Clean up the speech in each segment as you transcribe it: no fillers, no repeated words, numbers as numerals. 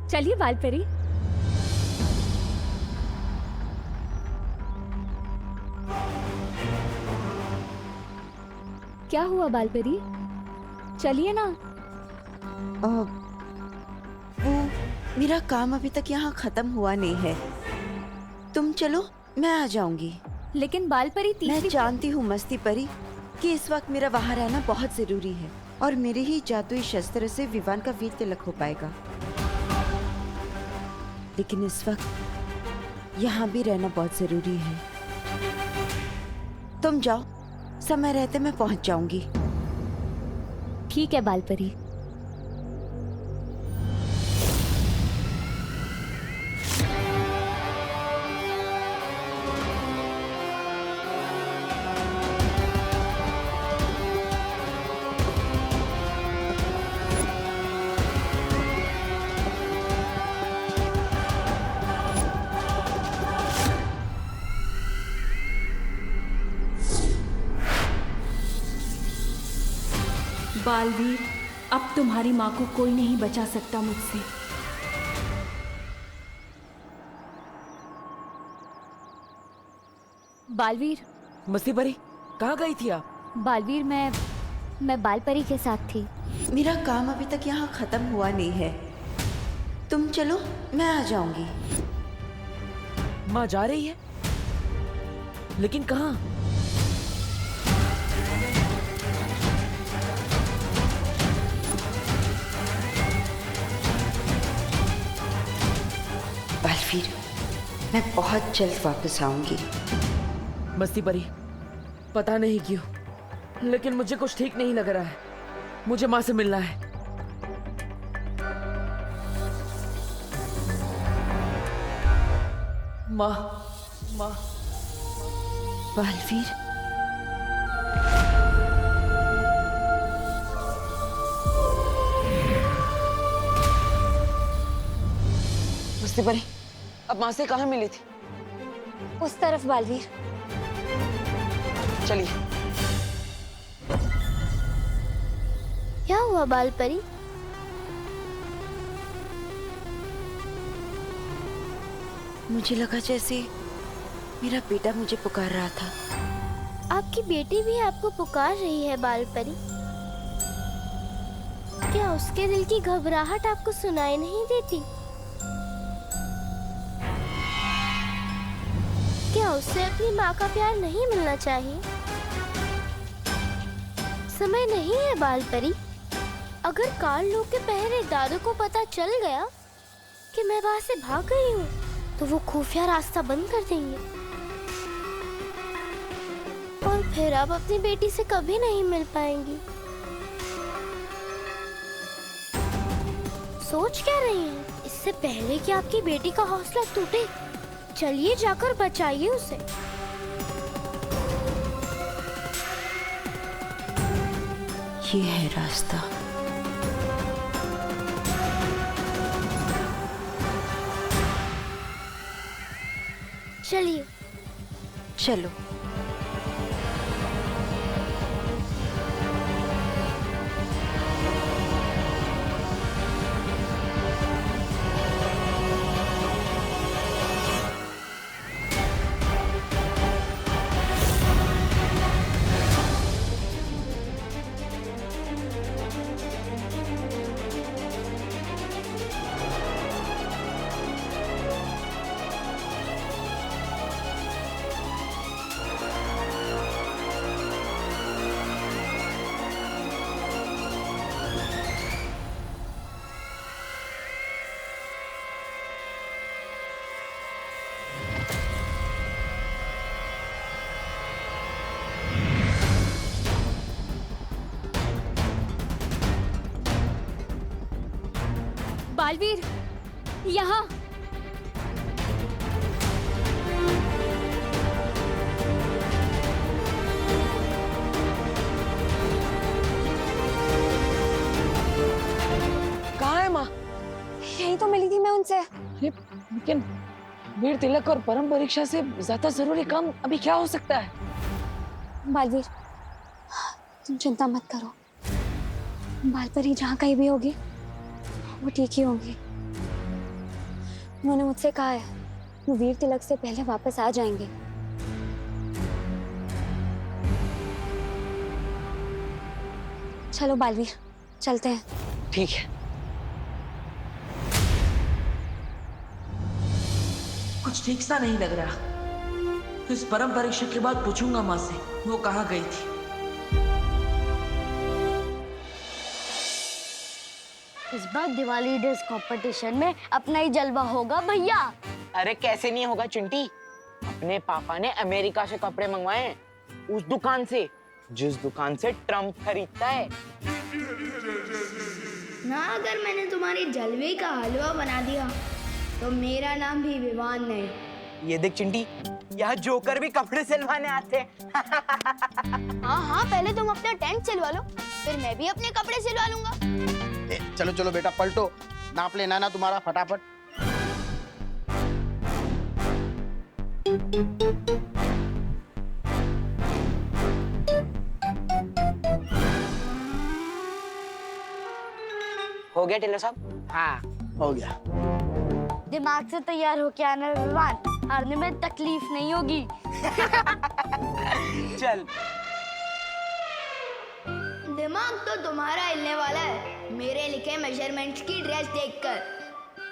चलिए बालपरी। क्या हुआ बालपरी? चलिए ना। वो मेरा काम अभी तक यहाँ खत्म हुआ नहीं है। तुम चलो, मैं आ जाऊंगी। लेकिन बालपरी मैं तीसरी जानती हूँ मस्ती परी कि इस वक्त मेरा वहाँ रहना बहुत जरूरी है और मेरे ही जादुई शस्त्र से विवान का वीर तिलक हो पाएगा। लेकिन इस वक्त यहाँ भी रहना बहुत जरूरी है। तुम जाओ, समय रहते मैं पहुंच जाऊंगी। ठीक है बालपरी। बालवीर, अब तुम्हारी माँ को कोई नहीं बचा सकता मुझसे। बालवीर, मस्ती परी, कहाँ गई थी आप? बालवीर मैं बालपरी के साथ थी। मेरा काम अभी तक यहाँ खत्म हुआ नहीं है। तुम चलो, मैं आ जाऊंगी। माँ जा रही है, लेकिन कहाँ? बालवीर, मैं बहुत जल्द वापस आऊंगी। मस्ती परी, पता नहीं क्यों, लेकिन मुझे कुछ ठीक नहीं लग रहा है। मुझे माँ से मिलना है। माँ, माँ। बालवीर, मस्ती परी, अब माँ से कहाँ मिली थी? उस तरफ बालवीर। चलिए। क्या हुआ बालपरी? मुझे लगा जैसे मेरा बेटा मुझे पुकार रहा था। आपकी बेटी भी आपको पुकार रही है बालपरी। क्या उसके दिल की घबराहट आपको सुनाई नहीं देती? क्या उससे अपनी माँ का प्यार नहीं मिलना चाहिए? समय नहीं है बालपरी। अगर कार्लो के पहरे दादू को पता चल गया कि मैं वहाँ से भाग गई हूँ, तो वो खुफिया रास्ता बंद कर देंगे और फिर आप अपनी बेटी से कभी नहीं मिल पाएंगी। सोच क्या रही हैं? इससे पहले कि आपकी बेटी का हौसला टूटे, चलिए जाकर बचाइए उसे। ये है रास्ता। चलिए। चलो। बालवीर, यहाँ। कहाँ है माँ? यही तो मिली थी मैं उनसे। लेकिन वीर तिलक और परम परीक्षा से ज्यादा जरूरी काम अभी क्या हो सकता है? बालवीर, तुम चिंता मत करो। बालपरी जहाँ कहीं भी होगी वो ठीक ही होंगी। उन्होंने मुझसे कहा है वो वीर तिलक से पहले वापस आ जाएंगे। चलो बालवीर, चलते हैं। ठीक है। कुछ ठीक सा नहीं लग रहा। इस परम परीक्षा के बाद पूछूंगा माँ से वो कहाँ गई थी। इस बार दिवाली ड्रेस कंपटीशन में अपना ही जलवा होगा भैया। अरे कैसे नहीं होगा चिंटी, अपने पापा ने अमेरिका से कपड़े मंगवाए हैं, उस दुकान से जिस दुकान से ट्रम्प खरीदता है। ना अगर मैंने तुम्हारी जलवे का हलवा बना दिया तो मेरा नाम भी विवान नहीं। ये देख चिंटी, यहाँ जोकर भी कपड़े सिलवाने आते हैं। हाँ हाँ, पहले तुम अपना टेंट सिलवा लो, फिर मैं भी अपने कपड़े सिलवा लूंगा। चलो चलो बेटा पलटो, नाप लेना ना तुम्हारा फटाफट। हो गया टेलर साहब? हाँ हो गया। दिमाग से तैयार होके आना विवान, हारने में तकलीफ नहीं होगी। चल। दिमाग तो तुम्हारा हिलने वाला है मेरे लिखे मेजरमेंट्स की ड्रेस देखकर।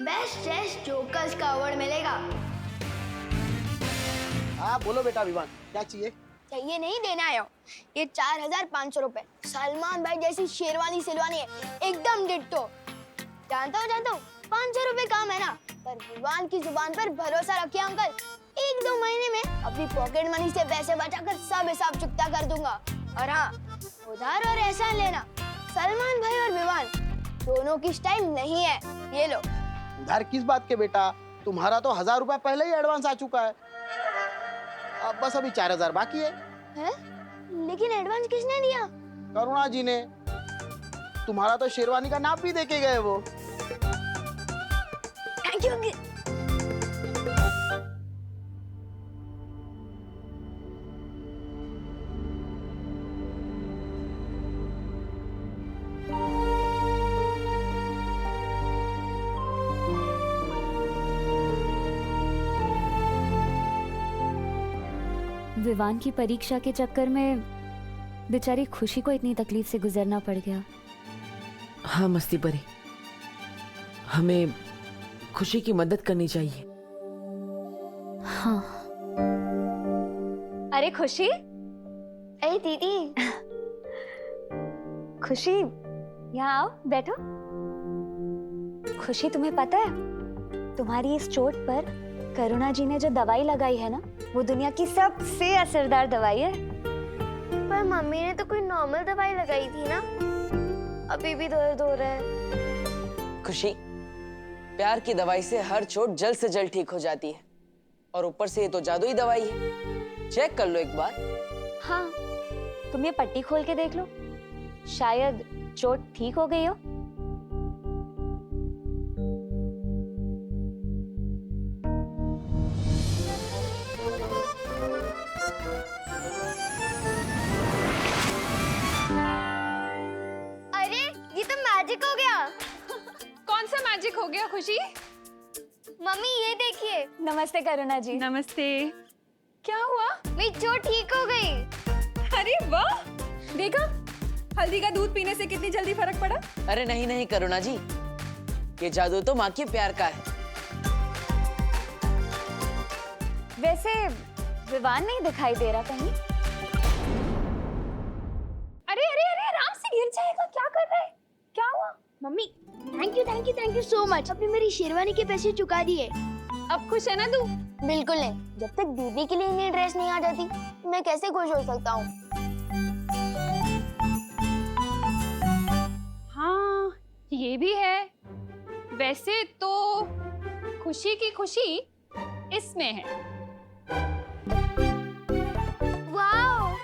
बेस्ट ड्रेस जोकर्स का अवार्ड मिलेगा। हाँ बोलो बेटा विवान, क्या चाहिए? चाहिए नहीं, देना आया हूँ। ये 4500 रुपए। सलमान भाई जैसी शेरवानी सिलवानी है, एकदम डिट्टो। जानता हूँ 500 रुपए काम है ना, पर विवान की जुबान पर भरोसा रखिए अंकल। 1-2 महीने में अपनी पॉकेट मनी से पैसे बचाकर सब हिसाब चुकता कर दूंगा। और हाँ, उधार और एहसान लेना सलमान भाई और विवान दोनों की स्टाइल नहीं है। ये लो। उधार किस बात के बेटा, तुम्हारा तो 1000 रुपया पहले ही एडवांस आ चुका है। अब बस अभी 4000 बाकी है। लेकिन एडवांस किसने दिया? करुणा जी ने। तुम्हारा तो शेरवानी का नाप भी देके गए वो। Thank you. विवान की परीक्षा के चक्कर में बेचारी खुशी को इतनी तकलीफ से गुजरना पड़ गया। हाँ मस्ती परी, हमें खुशी की मदद करनी चाहिए। हाँ। अरे खुशी, अरे दीदी। खुशी यहाँ आओ, बैठो। खुशी तुम्हें पता है तुम्हारी इस चोट पर करुणा जी ने जो दवाई लगाई है ना, वो दुनिया की सबसे असरदार दवाई है। पर मम्मी ने तो कोई नॉर्मल दवाई लगाई थी ना, अभी भी दर्द हो रहा है। खुशी, प्यार की दवाई से हर चोट जल्द से जल्द ठीक हो जाती है, और ऊपर से ये तो जादुई दवाई है। चेक कर लो एक बार। हाँ, तुम ये पट्टी खोल के देख लो, शायद चोट ठीक हो गई हो। अरे ये तो मैजिक हो गया। कौन सा मैजिक हो गया खुशी? मम्मी ये देखिए। नमस्ते करुणा जी। नमस्ते। क्या हुआ? मेरी चोट ठीक हो गई। अरे वाह, देखा हल्दी का दूध पीने से कितनी जल्दी फर्क पड़ा। अरे नहीं नहीं करुणा जी, ये जादू तो माँ के प्यार का है। वैसे विवान नहीं दिखाई दे रहा कहीं। अरे अरे अरे, आराम से गिर जाएगा, क्या कर रहा है? क्या हुआ? Mummy thank you so much. आपने मेरी शेरवानी के पैसे चुका दिए। अब खुश है ना तू? बिल्कुल नहीं, जब तक दीदी के लिए नई ड्रेस नहीं आ जाती मैं कैसे खुश हो सकता हूँ। हाँ ये भी है। वैसे तो खुशी की खुशी इसमें है। वाओ,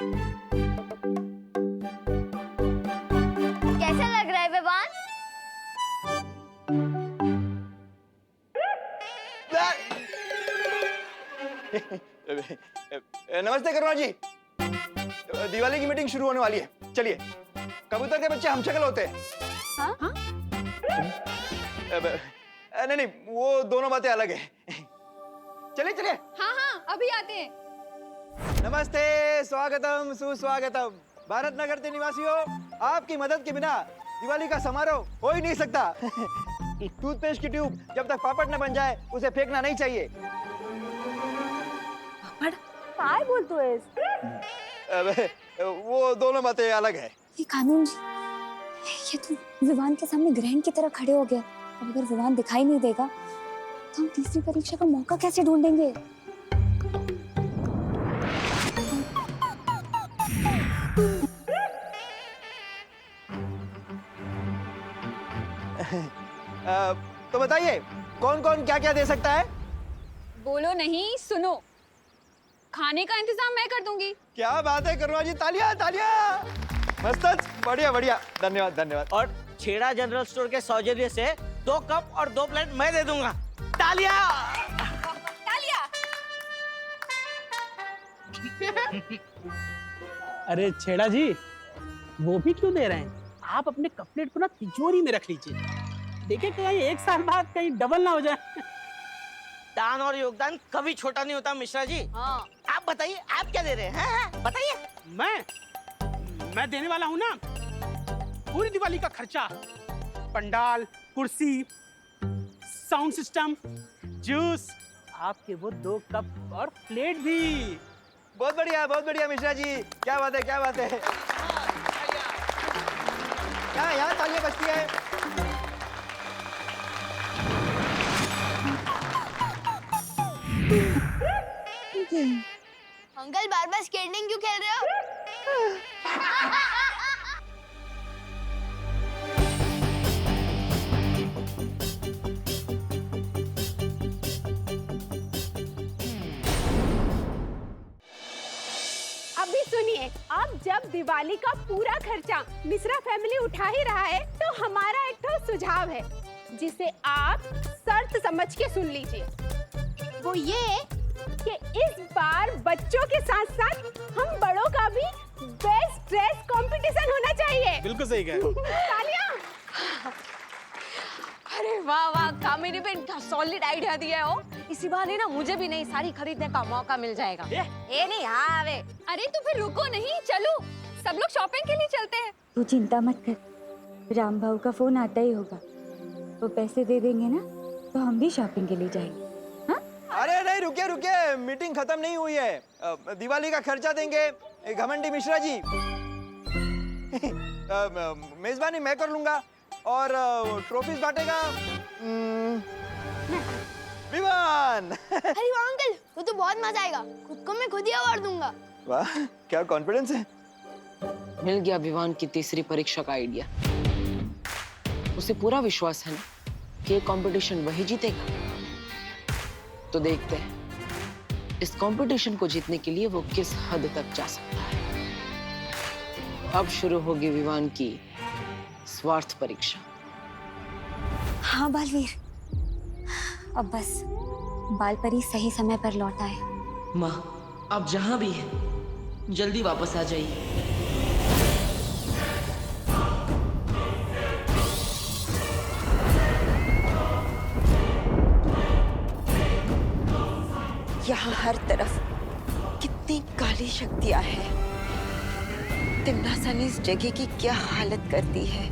कैसा लग रहा है विवान? नमस्ते करुणा जी, दिवाली की मीटिंग शुरू होने वाली है। चलिए, कबूतर के बच्चे हम शक्ल होते हैं। हाँ? नहीं नहीं, वो दोनों बातें अलग है। चलिए चलिए। हाँ हाँ अभी आते हैं। नमस्ते, स्वागतम सुस्वागतम। भारत नगर के निवासियों, आपकी मदद के बिना दिवाली का समारोह हो ही नहीं सकता। टूथपेस्ट की ट्यूब जब तक पापड़ न बन जाए उसे फेंकना नहीं चाहिए। काय बोलतोयस? अबे, वो दोनों बातें अलग है। ये कानून जी, ये तो विवान के सामने ग्रहण की तरह खड़े हो गया। अब अगर विवान दिखाई नहीं देगा तो हम तीसरी परीक्षा का मौका कैसे ढूंढेंगे? तो बताइए, कौन कौन क्या क्या दे सकता है? बोलो नहीं, सुनो। खाने का इंतजाम मैं कर दूंगी। क्या बात है करुणा जी, तालियां तालियां। मस्त, बढ़िया बढ़िया, धन्यवाद धन्यवाद। और छेड़ा जनरल स्टोर के सौजन्य से 2 कप और 2 प्लेट मैं दे दूंगा। तालियां। तालियां। अरे छेड़ा जी, वो भी क्यों दे रहे हैं? आप अपने कपलेट को ना तिजोरी में रख लीजिए। देखिए कहीं 1 साल बाद कहीं डबल ना हो जाए। दान और योगदान कभी छोटा नहीं होता मिश्रा जी। हाँ। आप बताइए, आप क्या दे रहे हैं? हाँ, बताइए। मैं देने वाला हूँ ना पूरी दिवाली का खर्चा। पंडाल, कुर्सी, साउंड सिस्टम, जूस, आपके वो 2 कप और प्लेट भी। बहुत बढ़िया मिश्रा जी, क्या बात है क्या बात है। क्या यहाँ तालियां बजती है। अंकल बार बार स्केटिंग क्यों खेल रहे हो? अभी सुनिए, अब जब दिवाली का पूरा खर्चा मिश्रा फैमिली उठा ही रहा है तो हमारा एक तो सुझाव है जिसे आप शर्त समझ के सुन लीजिए। वो ये कि इस बार बच्चों के साथ साथ हम बड़ों का भी बेस्ट ड्रेस कंपटीशन होना चाहिए। बिल्कुल सही कहा। तालियां। अरे वाह वाह, कामिनी बहन क्या सॉलिड आइडिया दिया हो। इसी बहाने ना मुझे भी नई साड़ी खरीदने का मौका मिल जाएगा। ये नहीं, हाँ वे। अरे तो फिर रुको नहीं, चलो सब लोग शॉपिंग के लिए चलते हैं। तू चिंता मत कर, राम भाऊ का फोन आता ही होगा। वो पैसे दे देंगे ना तो हम भी शॉपिंग के लिए जाएंगे। अरे नहीं, रुकिए रुकिए, मीटिंग खत्म नहीं हुई है। दिवाली का खर्चा देंगे घमंडी मिश्रा जी। मेजबानी मैं कर लूंगा और ट्रॉफीज बांटेगा विवान। अरे वाह अंकल, वो तो बहुत मजा आएगा। खुद को मैं खुद ही अवार्ड दूंगा। वाह, क्या कॉन्फिडेंस है। मिल गया विवान की तीसरी परीक्षा का आइडिया। उसे पूरा विश्वास है ना कि ये कंपटीशन वही जीतेगा। तो देखते हैं इस कंपटीशन को जीतने के लिए वो किस हद तक जा सकता है। अब शुरू होगी विवान की स्वार्थ परीक्षा। हाँ बालवीर, अब बस बालपरी सही समय पर लौटा है। माँ, आप जहाँ भी हैं जल्दी वापस आ जाइए। यहाँ हर तरफ कितनी काली शक्तियाँ हैं। तिम्नासा ने इस जगह की क्या हालत कर दी है।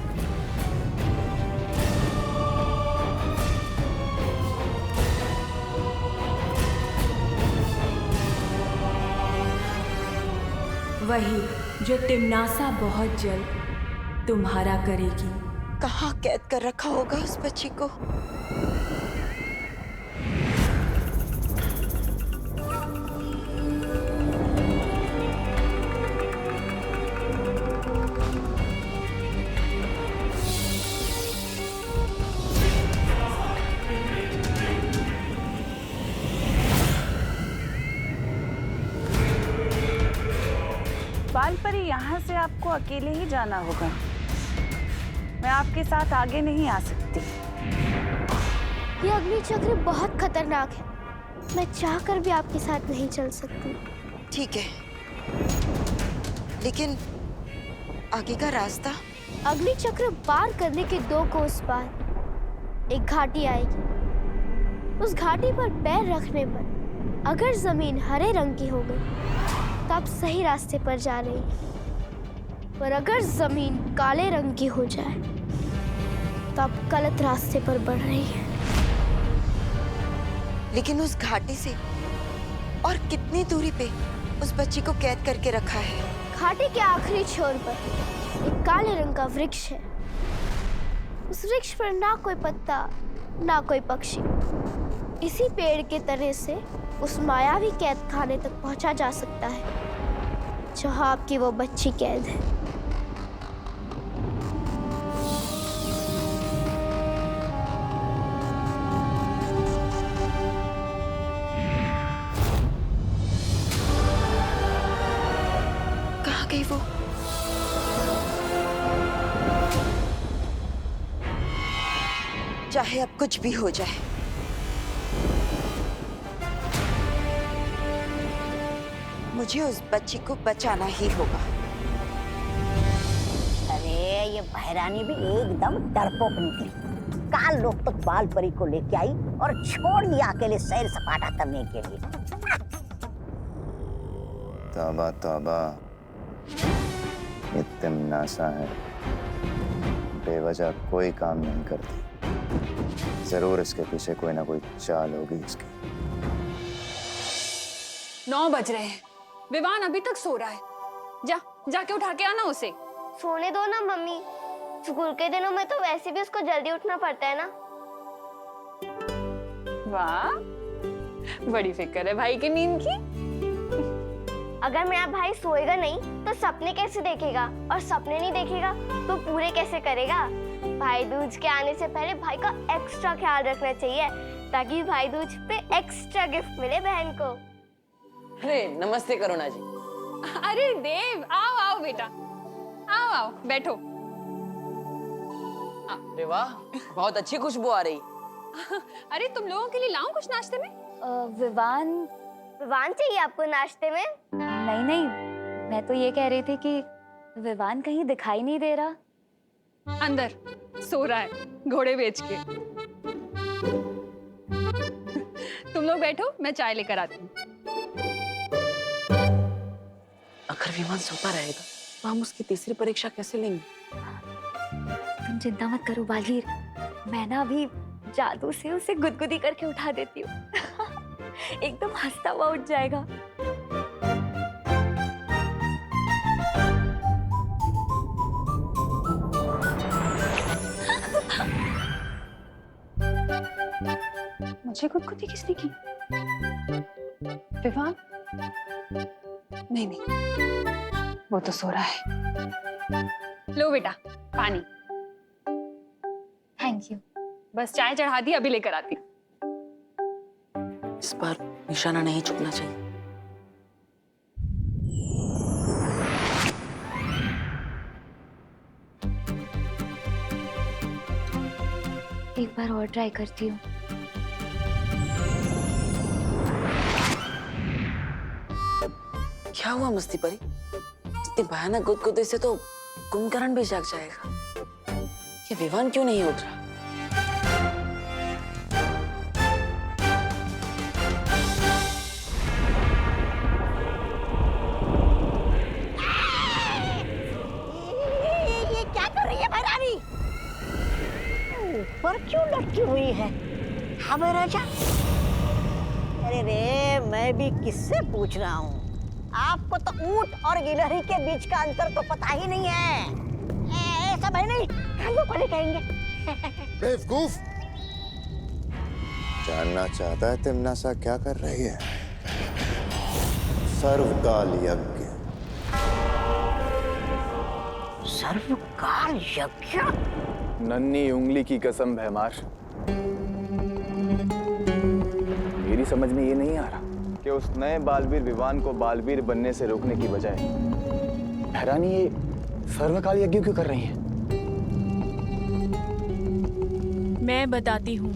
वही जो तिम्नासा बहुत जल्द तुम्हारा करेगी। कहाँ कैद कर रखा होगा उस बच्ची को। बालपरी, यहाँ से आपको अकेले ही जाना होगा। मैं आपके साथ आगे नहीं आ सकती। ये अग्नि चक्र बहुत खतरनाक है। मैं चाहकर भी आपके साथ नहीं चल सकती। ठीक है, लेकिन आगे का रास्ता? अग्नि चक्र पार करने के 2 कोस पार एक घाटी आएगी। उस घाटी पर पैर रखने पर अगर जमीन हरे रंग की हो गई तो आप सही रास्ते पर जा रही हैं, पर अगर जमीन काले रंग की हो जाए तो आप गलत रास्ते पर बढ़ रही हैं। लेकिन उस घाटी से और कितनी दूरी पे उस बच्ची को कैद करके रखा है? घाटी के आखिरी छोर पर एक काले रंग का वृक्ष है। उस वृक्ष पर ना कोई पत्ता ना कोई पक्षी। इसी पेड़ के तने से उस मायावी कैद खाने तक पहुंचा जा सकता है जहां आपकी वो बच्ची कैद है। कहाँ गई वो? चाहे अब कुछ भी हो जाए, मुझे उस बच्ची को बचाना ही होगा। अरे ये बहरानी भी एकदम डरपोक निकली। काल लोग तक बाल परी को लेके आई और छोड़ दिया अकेले सैर सपाटा करने के लिए। तौबा तौबा, ये तिमनासा है, बेवजह कोई काम नहीं करती। जरूर इसके पीछे कोई ना कोई चाल होगी इसकी। 9 बज रहे हैं, विवान अभी तक सो रहा है। जाके उठा के आना उसे। सोने दो ना मम्मी, स्कूल के दिनों में तो वैसे भी उसको जल्दी उठना पड़ता है ना। वाह, बड़ी फिक्र है भाई की नींद की। अगर मेरा भाई सोएगा नहीं तो सपने कैसे देखेगा, और सपने नहीं देखेगा तो पूरे कैसे करेगा। भाई दूज के आने से पहले भाई का एक्स्ट्रा ख्याल रखना चाहिए ताकि भाई दूज पे एक्स्ट्रा गिफ्ट मिले बहन को। अरे नमस्ते करुणा जी। अरे देव, आओ आओ बेटा, आओ आओ बैठो। अरे वाह, बहुत अच्छी खुशबू आ रही। अरे तुम लोगों के लिए लाऊं कुछ नाश्ते में? विवान चाहिए आपको नाश्ते में? नहीं नहीं, मैं तो ये कह रही थी कि विवान कहीं दिखाई नहीं दे रहा। अंदर सो रहा है घोड़े बेच के। तुम लोग बैठो, मैं चाय लेकर आती हूँ। अगर विमान सोता रहेगा तो हम उसकी तीसरी परीक्षा कैसे लेंगे? तुम चिंता मत करो बालवीर, मैं ना अभी जादू से उसे गुदगुदी करके उठा देती हूँ। एकदम हंसता हुआ उठ जाएगा। मुझे गुदगुदी किसने की? विवान? नहीं नहीं, वो तो सो रहा है। लो बेटा पानी। Thank you. बस चाय चढ़ा दी, अभी लेकर आती। इस बार निशाना नहीं चुकना चाहिए। एक बार और ट्राई करती हूँ। क्या हुआ मस्ती परी? इतनी भयानक गुदगुदी से तो कुंभकर्ण भी जाग जाएगा। ये विवान क्यों नहीं उठ रहा? ये क्या कर रही है बहरानी? ऊपर क्यों लटकी हुई है? हाँ राजा। अरे रे, मैं भी किससे पूछ रहा हूँ? आपको तो ऊंट और गिलहरी के बीच का अंतर तो पता ही नहीं है। ऐसा भाई नहीं, कानों वाले कहेंगे। बेवकूफ! जानना चाहता है तिमनासा क्या कर रही है? सर्वकाल यज्ञ। सर्वकाल यज्ञ? नन्ही उंगली की कसम भैमार, मेरी समझ में ये नहीं आ रहा कि उस नए बालवीर विवान को बालवीर बनने से रोकने की बजाय बहरानी ये सर्वकाल यज्ञ क्यों कर रही हैं? मैं बताती हूँ।